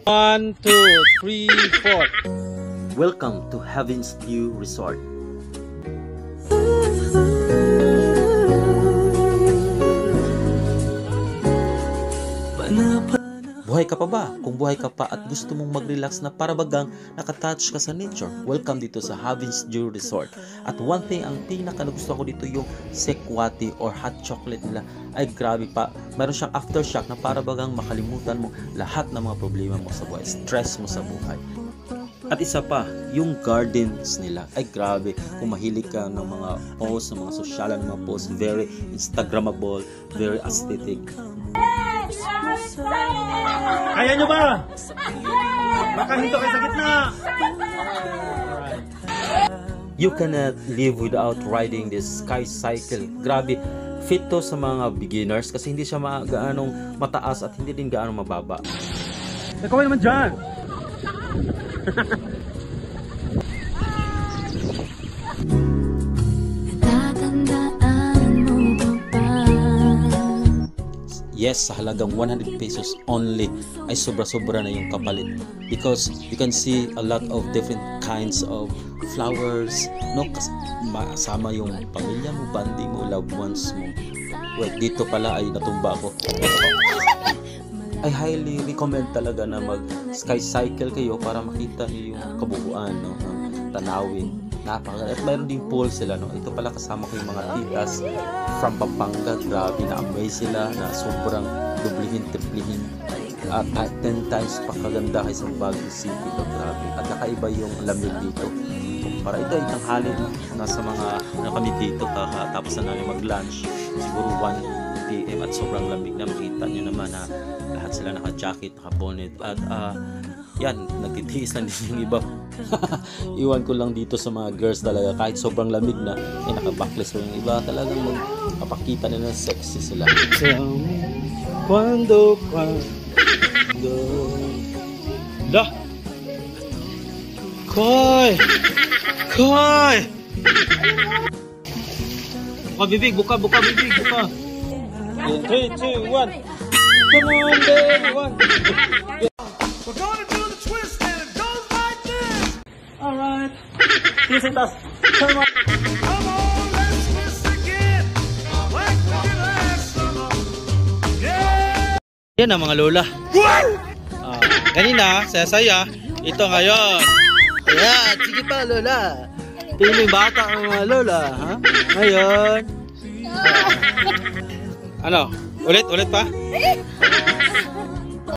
1, 2, 3, 4. Welcome to Heaven's View Resort. Buhay ka pa ba? Kung buhay ka pa at gusto mong mag-relax na para bagang nakatouch ka sa nature, welcome dito sa Heaven's View Resort. At one thing, ang pinaka nagustuhan ko dito yung sekwati or hot chocolate nila. Ay grabe pa, mayroon siyang aftershock na para bagang makalimutan mo lahat ng mga problema mo sa buhay, stress mo sa buhay. At isa pa, yung gardens nila, ay grabe, kung mahilig ka ng mga posts, ng mga sosyalan, ng mga posts, very Instagrammable, very aesthetic. Kaya nyo ba? Baka hinto kayo sa gitna. You cannot live without riding this sky cycle. Grabe, fit to sa mga beginners kasi hindi siya gaanong mataas at hindi din gaanong mababa. Ikaw naman dyan. Yes, sa halagang 100 pesos only ay sobra-sobra na yung kapalit because you can see a lot of different kinds of flowers, no? Kasama yung pamilya mo, bonding mo, loved ones mo. Wait, dito pala ay natumba ako. I highly recommend talaga na mag sky cycle kayo para makita niyo yung kabuuan, no, ng tanawin. Napaka, at mayroon din pool sila, no. Ito pala kasama ko yung mga titas from Pampanga. Grabe, na-amaze sila na sobrang dublihin, triplihin at 10 times pa kaganda kay sa Baguio City. Ito, grabe. At nakaiba yung lamig dito. Para ito ay tanghali na nasa mga kami dito tapos na namin mag-lunch. Siguro 1 PM at sobrang lamig na. Makita nyo naman na lahat sila naka-jacket, naka-bonnet at yan, nagtitiis lang din yung iba. Iwan ko lang dito sa mga girls talaga kahit sobrang lamig na naka-backless yung iba, talagang magpapakita nila sexy sila. Cuando da Koy buka bibig, buka bibig, buka. 3, 2, 1. Come on baby, 1. We're gonna do the twist and it goes like this. Alright. Listen to us. Come on. Come on, let's twist again. Like we did last summer. Yeah. Yan ang mga lola. Kanina, saya-saya. Ito ngayon. Ayan, sige pa lola. Piling bata ang mga lola. Ha? Ngayon. Ano? Ulit pa?